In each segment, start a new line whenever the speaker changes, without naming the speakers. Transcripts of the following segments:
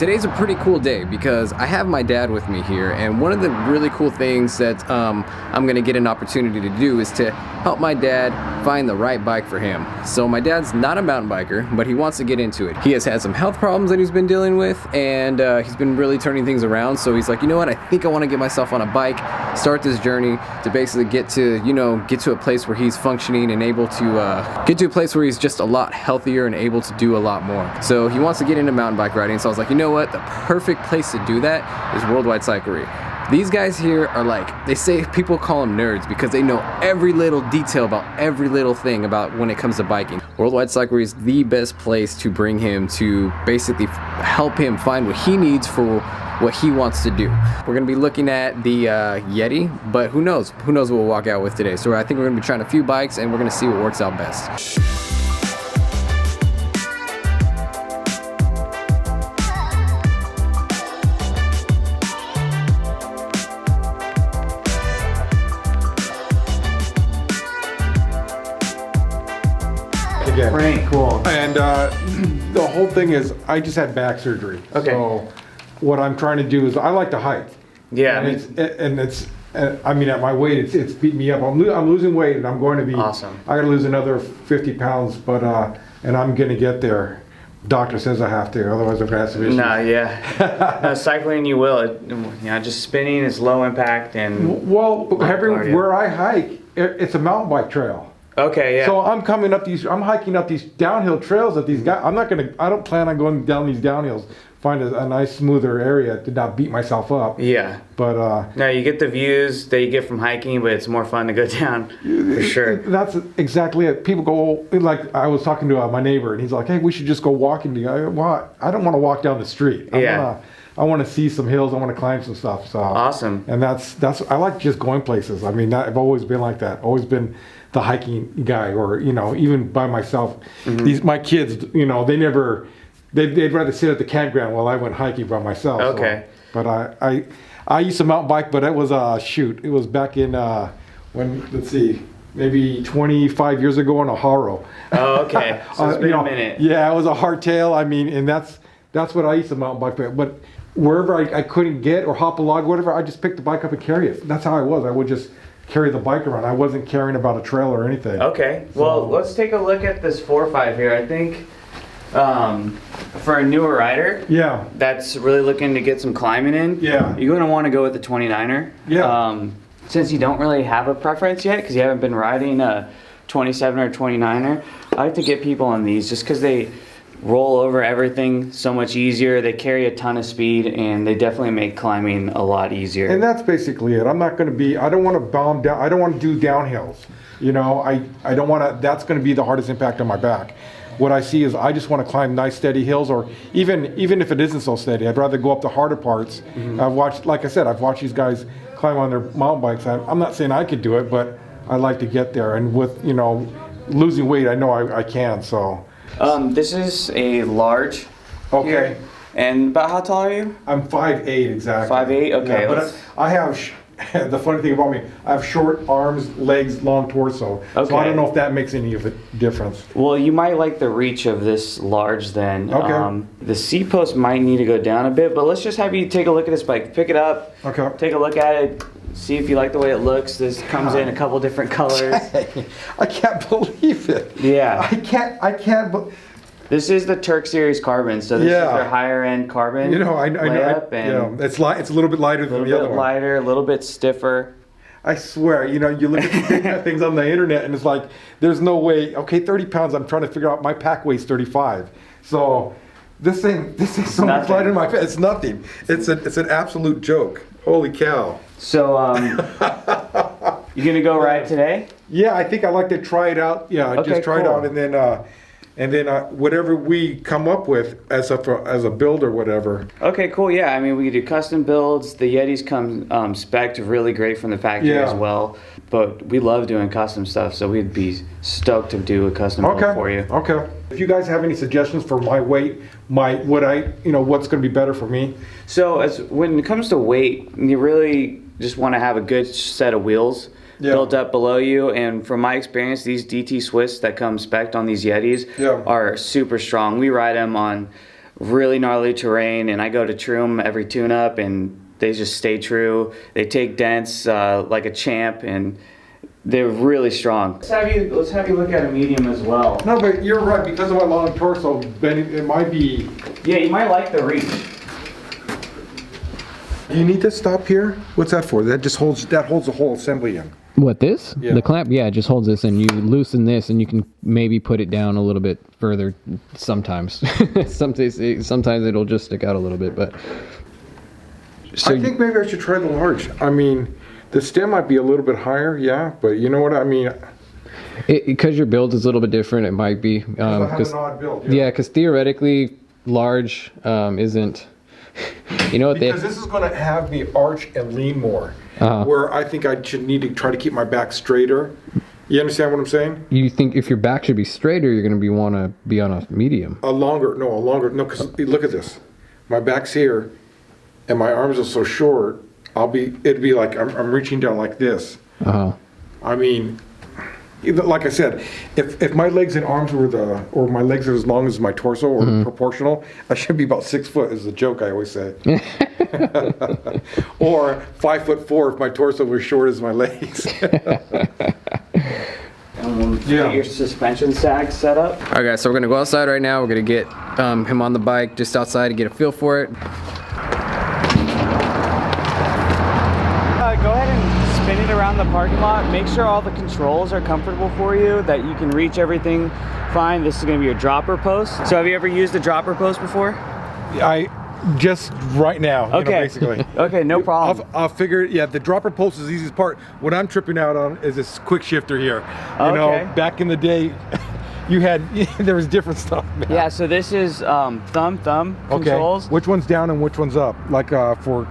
today's a pretty cool day because I have my dad with me here, and one of the really cool things that I'm gonna get an opportunity to do is to help my dad find the right bike for him. So my dad's not a mountain biker, but he wants to get into it. He has had some health problems that he's been dealing with, and he's been really turning things around. So he's like, you know what, I think I want to get myself on a bike, start this journey to basically get to a place where he's functioning and able to get to a place where he's just a lot healthier and able to do a lot more. So he wants to get into mountain bike riding. So I was like, you know what, the perfect place to do that is World Wide Cyclery. These guys here are like, they say people call them nerds because they know every little detail about every little thing about when it comes to biking. World Wide Cyclery is the best place to bring him to basically help him find what he needs for what he wants to do. We're gonna be looking at the Yeti, but who knows? Who knows what we'll walk out with today. So I think we're gonna be trying a few bikes and we're gonna see what works out best.
Again.
Right, cool.
And the whole thing is, I just had back surgery.
Okay.
So what I'm trying to do is, I like to hike.
Yeah.
And I mean, at my weight, it's beating me up. I'm losing weight, and I'm going to be
awesome.
I got to lose another 50 pounds, but and I'm going to get there. Doctor says I have to, otherwise I'm going to have some issues.
No, yeah. No, cycling you will. Just spinning is low impact and.
Well, where I hike, it's a mountain bike trail.
Okay, yeah.
So I'm hiking up these downhill trails that these guys, I don't plan on going down these downhills. Find a nice smoother area to not beat myself up.
Yeah.
But
no, you get the views that you get from hiking, but it's more fun to go down for sure.
That's exactly it. People go, like I was talking to my neighbor, and he's like, "Hey, we should just go walking together." Well, I don't want to walk down the street. I want to see some hills. I want to climb some stuff. So
awesome.
And that's I like just going places. I mean, I've always been like that. Always been the hiking guy, or even by myself. Mm-hmm. My kids, they'd rather sit at the campground while I went hiking by myself.
Okay.
So, but I used to mountain bike, but it was it was back in let's see, maybe 25 years ago on a Haro.
Oh, okay. So it's been a minute.
Yeah, it was a hardtail. I mean, and that's what I used to mountain bike. But wherever I couldn't get or hop a log, whatever, I just picked the bike up and carry it. That's how I was. I would just carry the bike around. I wasn't caring about a trail or anything.
Okay. Well, let's take a look at this 4.5 here. I think for a newer rider,
yeah,
that's really looking to get some climbing in.
Yeah,
you're going to want to go with the 29er.
Yeah.
Since you don't really have a preference yet, because you haven't been riding a 27 or 29er, I like to get people on these just because they roll over everything so much easier. They carry a ton of speed, and they definitely make climbing a lot easier.
And that's basically it. I'm not going to be, I don't want to bomb down, I don't want to do downhills. I don't want to, that's going to be the hardest impact on my back. What I see is I just want to climb nice steady hills, or even if it isn't so steady, I'd rather go up the harder parts. Mm-hmm. I've watched these guys climb on their mountain bikes. I'm not saying I could do it, but I like to get there. And with, losing weight, I know I can, so.
This is a large.
Okay.
Here. And about how tall are you?
I'm 5'8", exactly.
5'8", okay.
Yeah, but I have, the funny thing about me, I have short arms, legs, long torso. Okay. So I don't know if that makes any of a difference.
Well, you might like the reach of this large then.
Okay.
The seat post might need to go down a bit, but let's just have you take a look at this bike. Pick it up. Okay. Take a look at it. See if you like the way it looks. This comes in a couple different colors.
I can't believe it.
Yeah.
I can't.
This is the Turk Series carbon, so this is their higher end carbon.
I know. It's a little bit lighter than the other one. A little bit lighter,
a little bit stiffer.
I swear, you look at things on the internet, and it's like, there's no way. Okay, 30 pounds. I'm trying to figure out my pack weight's 35. So this thing so much lighter than my pack. It's nothing. It's an absolute joke. Holy cow.
So, you gonna go ride today?
Yeah, I think I'd like to try it out. Yeah,
okay,
just try it out, and then whatever we come up with as a build or whatever.
Okay, cool. Yeah, I mean, we do custom builds. The Yetis come spec'd really great from the factory as well. But we love doing custom stuff, so we'd be stoked to do a custom build for you.
Okay. If you guys have any suggestions for my weight, what's going to be better for me?
So when it comes to weight, you really just want to have a good set of wheels built up below you. And from my experience, these DT Swiss that come spec'd on these Yetis are super strong. We ride them on really gnarly terrain, and I go to true them every tune-up, and they just stay true. They take dents like a champ, and they're really strong. Let's have you look at a medium as well.
No, but you're right, because of my long torso, Ben, it might be...
Yeah, you might like the reach.
You need to stop here? What's that for? That holds the whole assembly in.
What, this?
Yeah.
The clamp? Yeah, it just holds this, and you loosen this, and you can maybe put it down a little bit further sometimes. sometimes it'll just stick out a little bit, but... So
I think maybe I should try the large. I mean, the stem might be a little bit higher, yeah, but you know what I mean?
Because your build is a little bit different, it might be.
I have an odd build.
Yeah, because theoretically, large isn't... You know what?
Because this is going to have me arch and lean more, where I think I should need to try to keep my back straighter. You understand what I'm saying?
You think if your back should be straighter, you're going to want to be on a medium.
A longer, because look at this. My back's here, and my arms are so short. It'd be like I'm reaching down like this. I mean, like I said, if my legs and arms or my legs are as long as my torso or proportional, I should be about 6 foot is the joke I always say. Or 5'4" if my torso was short as my legs.
And we'll get your suspension sag set up.
All right, guys, so we're gonna go outside right now. We're gonna get him on the bike just outside to get a feel for it.
Go ahead and spin it around the parking lot. Make sure all the controls are comfortable for you, that you can reach everything fine. This is going to be your dropper post. So have you ever used a dropper post before?
I just right now,
okay.
Basically.
Okay, no problem.
I'll figure, the dropper post is the easiest part. What I'm tripping out on is this quick shifter here. You know, back in the day, there was different stuff, man.
Yeah, so this is thumb controls.
Which one's down and which one's up? Like for...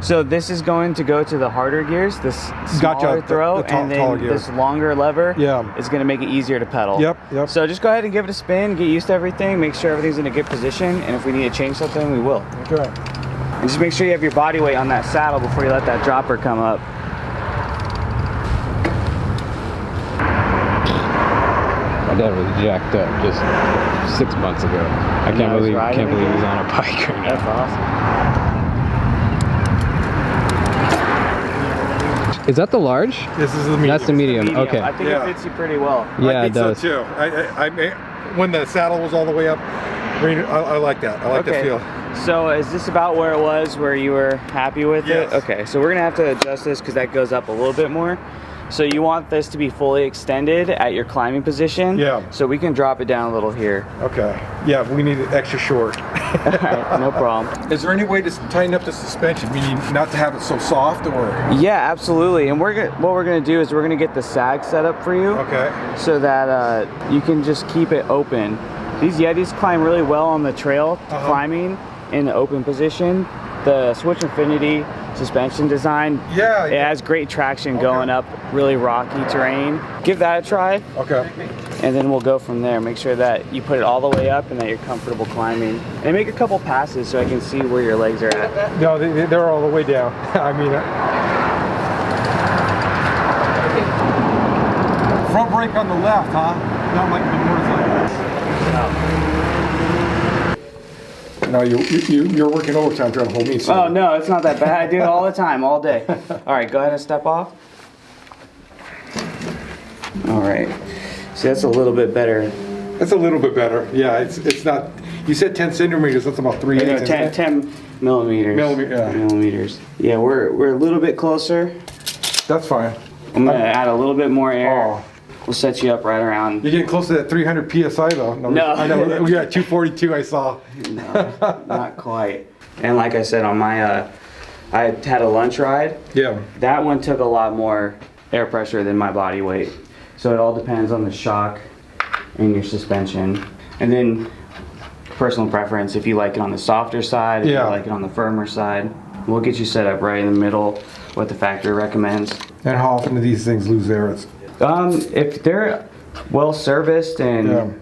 So this is going to go to the harder gears, this smaller throw, and then this longer lever is going to make it easier to pedal.
Yep.
So just go ahead and give it a spin, get used to everything, make sure everything's in a good position, and if we need to change something, we will.
Okay.
And just make sure you have your body weight on that saddle before you let that dropper come up.
My dad was jacked up just 6 months ago. I can't believe he's on a bike right now.
That's awesome.
Is that the large?
This is the medium.
That's the medium. Okay.
I think it fits you pretty well.
Yeah,
I think
it does.
so too. When the saddle was all the way up, I like that. I like the feel.
So is this about where it was, where you were happy with it? Okay, so we're gonna have to adjust this because that goes up a little bit more. So you want this to be fully extended at your climbing position.
Yeah.
So we can drop it down a little here.
Okay. Yeah, we need it extra short.
All right, no problem.
Is there any way to tighten up the suspension, meaning not to have it so soft, or?
Yeah, absolutely. And what we're gonna do is we're gonna get the sag set up for you.
Okay.
So that you can just keep it open. These Yetis climb really well on the trail, climbing in the open position. The Switch Infinity suspension design, it has great traction going up really rocky terrain. Give that a try.
Okay.
And then we'll go from there. Make sure that you put it all the way up and that you're comfortable climbing. And make a couple passes so I can see where your legs are at.
No, they're all the way down. I mean, front brake on the left, huh? Not like the motorcycle. No, you're working overtime trying to hold me.
Oh no, it's not that bad. I do it all the time, all day. All right, go ahead and step off. All right. See, that's a little bit better.
That's a little bit better. Yeah, it's not. You said 10 centimeters. That's about 3/8.
10 millimeters. Millimeters. Yeah, we're a little bit closer.
That's fine.
I'm gonna add a little bit more air. We'll set you up right around.
You're getting close to that 300 PSI though.
No.
I know. We got 242 I saw.
No, not quite. And like I said, on my, I had a lunch ride.
Yeah.
That one took a lot more air pressure than my body weight. So it all depends on the shock and your suspension. And then personal preference, if you like it on the softer side, if you like it on the firmer side. We'll get you set up right in the middle, what the factory recommends.
And how often do these things lose air?
If they're well serviced and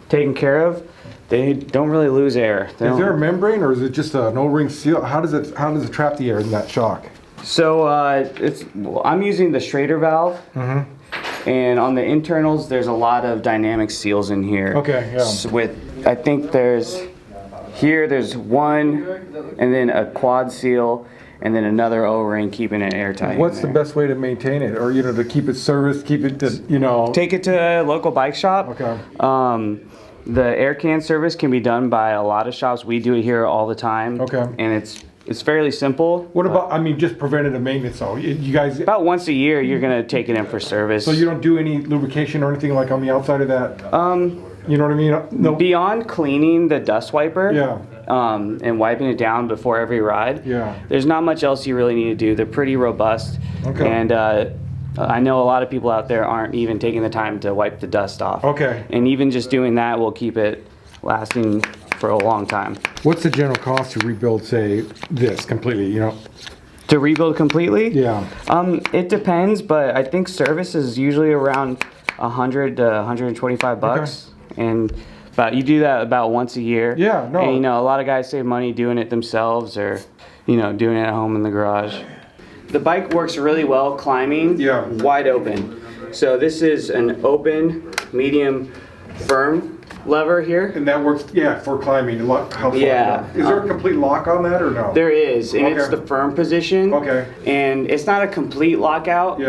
taken care of, they don't really lose air.
Is there a membrane or is it just an O-ring seal? How does it trap the air in that shock?
So I'm using the Schrader valve. And on the internals, there's a lot of dynamic seals in here.
Okay, yeah.
So I think there's Here there's one, and then a quad seal, and then another O-ring keeping it airtight.
What's the best way to maintain it, or to keep it serviced, keep it to,
Take it to a local bike shop.
Okay.
The air can service can be done by a lot of shops. We do it here all the time.
Okay.
And it's fairly simple.
What about, just preventative maintenance though? You guys,
About once a year, you're gonna take it in for service.
so you don't do any lubrication or anything like on the outside of that? You know what I mean? No.
Beyond cleaning the dust wiper,
Yeah.
and wiping it down before every ride,
Yeah.
there's not much else you really need to do. They're pretty robust.
Okay.
And I know a lot of people out there aren't even taking the time to wipe the dust off.
Okay.
And even just doing that will keep it lasting for a long time.
What's the general cost to rebuild, say, this completely?
To rebuild completely?
Yeah.
It depends, but I think service is usually around 100 to 125 bucks. And you do that about once a year.
Yeah, no.
And a lot of guys save money doing it themselves or doing it at home in the garage. The bike works really well climbing wide open. So this is an open, medium, firm lever here.
And that works, for climbing.
Yeah.
Is there a complete lock on that or no?
There is, and it's
Okay.
the firm position.
Okay.
And it's not a complete lockout,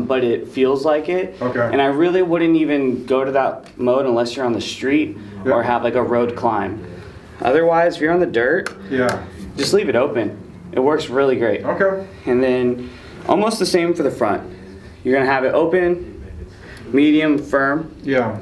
but it feels like it.
Okay.
And I really wouldn't even go to that mode unless you're on the street or have like a road climb. Otherwise, if you're on the dirt, just leave it open. It works really great.
Okay.
And then almost the same for the front. You're gonna have it open, medium, firm.
Yeah.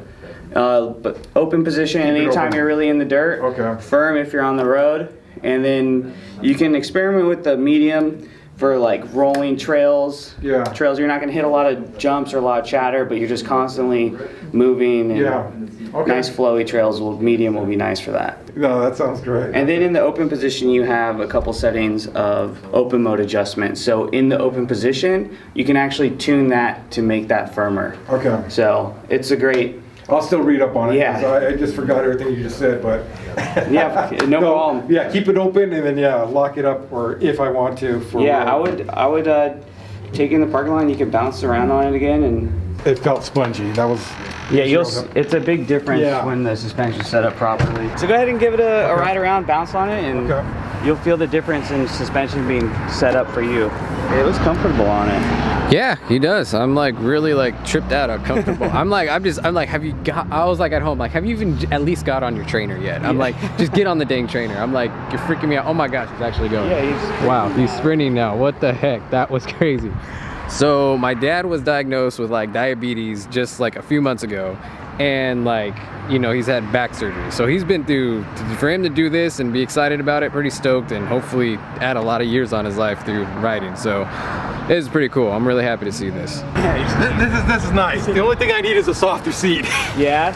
But open position anytime
open.
you're really in the dirt.
Okay.
Firm if you're on the road. And then you can experiment with the medium for like rolling trails.
Yeah.
Trails you're not going to hit a lot of jumps or a lot of chatter, but you're just constantly moving. And
Yeah. Okay.
Nice flowy trails. Medium will be nice for that.
No, that sounds great.
And then in the open position, you have a couple settings of open mode adjustment. So in the open position, you can actually tune that to make that firmer.
Okay.
So it's a great.
I'll still read up on it.
Yeah.
'Cause I just forgot everything you just said, but.
Yeah, no problem.
Yeah, keep it open and then lock it up, or if I want to. For
Yeah, I would take it in the parking lot. And you can bounce around on it again, and
It felt spongy. That was.
yeah, it's a big difference when the suspension's set up properly. So go ahead and give it a ride around, bounce on it, and you'll feel the difference in suspension being set up for you. It was comfortable on it.
Yeah, he does. I'm like really like tripped out, uncomfortable. I'm like, have you got, I was like at home, like, have you even at least got on your trainer yet? I'm like, just get on the dang trainer. I'm like, you're freaking me out. Oh my gosh, he's actually going.
Yeah,
wow, he's sprinting now. What the heck? That was crazy. So my dad was diagnosed with like diabetes just like a few months ago. And like, he's had back surgery. So he's been through, for him to do this and be excited about it, pretty stoked, and hopefully add a lot of years on his life through riding. So it's pretty cool. I'm really happy to see this.
This is nice. The only thing I need is a softer seat.
Yeah.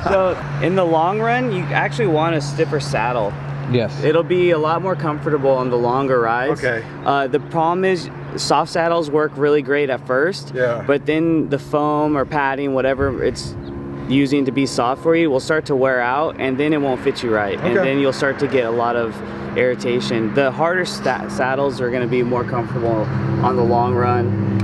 So in the long run, you actually want a stiffer saddle.
Yes.
It'll be a lot more comfortable on the longer rides.
Okay.
The problem is soft saddles work really great at first.
Yeah.
But then the foam or padding, whatever it's using to be soft for you, will start to wear out, and then it won't fit you right. And then you'll start to get a lot of irritation. The harder saddles are going to be more comfortable on the long run.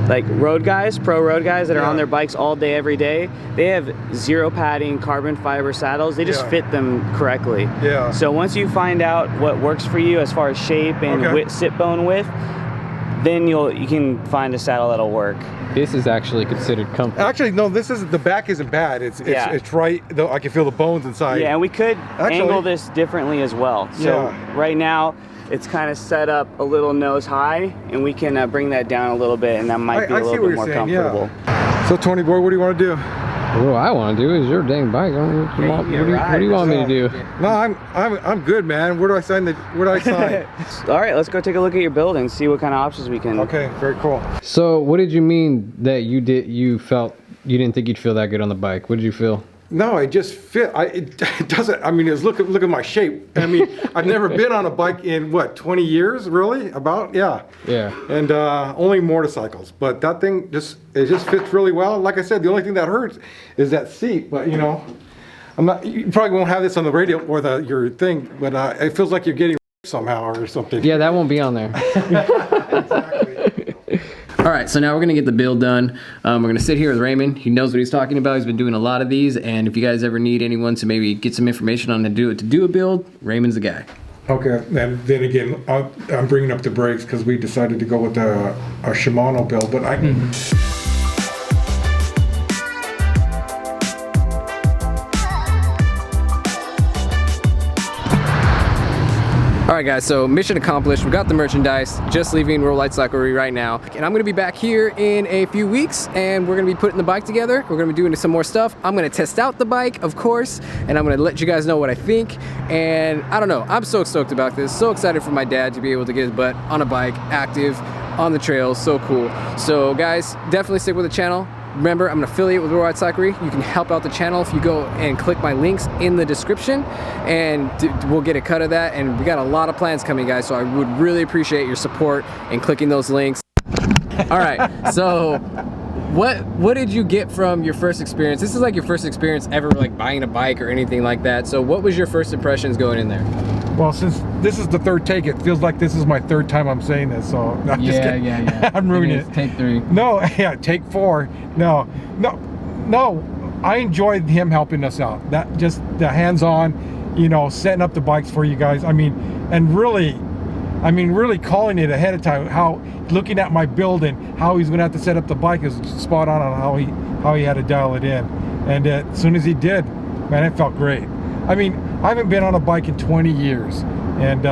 Like road guys, pro road guys that are on their bikes all day, every day, they have zero padding, carbon fiber saddles. They just fit them correctly.
Yeah.
So once you find out what works for you as far as shape and sit bone width, then you can find a saddle that'll work.
This is actually considered comfort.
Actually, no. The back isn't bad. It's right. Though I can feel the bones inside.
Yeah, and we could angle this differently as well. So right now, it's kind of set up a little nose high, and we can bring that down a little bit, and that might be a little bit more comfortable.
So Tony boy, what do you want to do?
What I want to do is your dang bike. What do you want me to do?
No, I'm good, man. Where do I sign
All right, let's go take a look at your build and see what kind of options we can.
Okay, very cool.
So what did you mean that you felt you didn't think you'd feel that good on the bike? What did you feel?
No, I just fit. It doesn't. I mean, look at my shape. I mean, I've never been on a bike in what, 20 years, really? Yeah. And only motorcycles, but that thing just fits really well. Like I said, the only thing that hurts is that seat. But I'm not. You probably won't have this on the radio or your thing, but it feels like you're getting somehow or something.
Yeah, that won't be on there.
Exactly.
All right, so now we're gonna get the build done. We're gonna sit here with Raymond. He knows what he's talking about. He's been doing a lot of these, and if you guys ever need anyone to maybe get some information on how to do a build, Raymond's the guy.
Okay, and then again, I'm bringing up the brakes because we decided to go with a Shimano build, but I.
All right, guys, so mission accomplished. We got the merchandise, just leaving World Wide Cyclery right now. And I'm gonna be back here in a few weeks, and we're gonna be putting the bike together. We're gonna be doing some more stuff. I'm gonna test out the bike, of course, and I'm gonna let you guys know what I think. And I don't know, I'm so stoked about this. So excited for my dad to be able to get his butt on a bike, active, on the trails, so cool. So guys, definitely stick with the channel. Remember, I'm an affiliate with World Wide Cyclery. You can help out the channel if you go and click my links in the description, and we'll get a cut of that. And we got a lot of plans coming, guys, so I would really appreciate your support in clicking those links. All right, so what did you get from your first experience? This is like your first experience ever like buying a bike or anything like that. So what was your first impressions going in there?
Well, since this is the third take, it feels like this is my third time I'm saying this. So no, I'm just kidding.
Yeah.
I'm ruining it.
Take 3.
No, yeah, take 4. No. I enjoyed him helping us out. That just the hands-on, you know, setting up the bikes for you guys. I mean, really calling it ahead of time. How looking at my build and how he's gonna have to set up the bike is spot on how he had to dial it in. And as soon as he did, man, it felt great. I mean, I haven't been on a bike in 20 years, and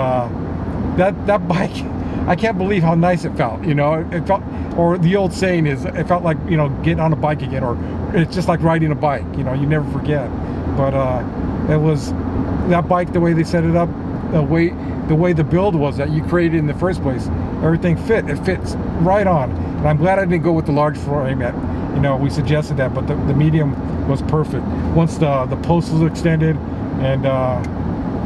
that bike, I can't believe how nice it felt. You know, it felt, or the old saying is, it felt like, you know, getting on a bike again, or it's just like riding a bike. You know, you never forget. But it was that bike, the way they set it up, the way the build was that you created in the first place. Everything fit. It fits right on. And I'm glad I didn't go with the large frame. You know, we suggested that, but the medium was perfect. Once the post was extended, and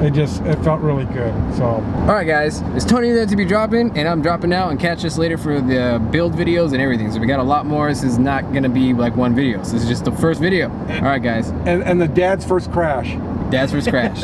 it felt really good. So
all right, guys, it's Tony there to be dropping, and I'm dropping out. And catch us later for the build videos and everything. So we got a lot more. This is not gonna be like one video. So this is just the first video. All right, guys.
And the dad's first crash.
Dad's first crash.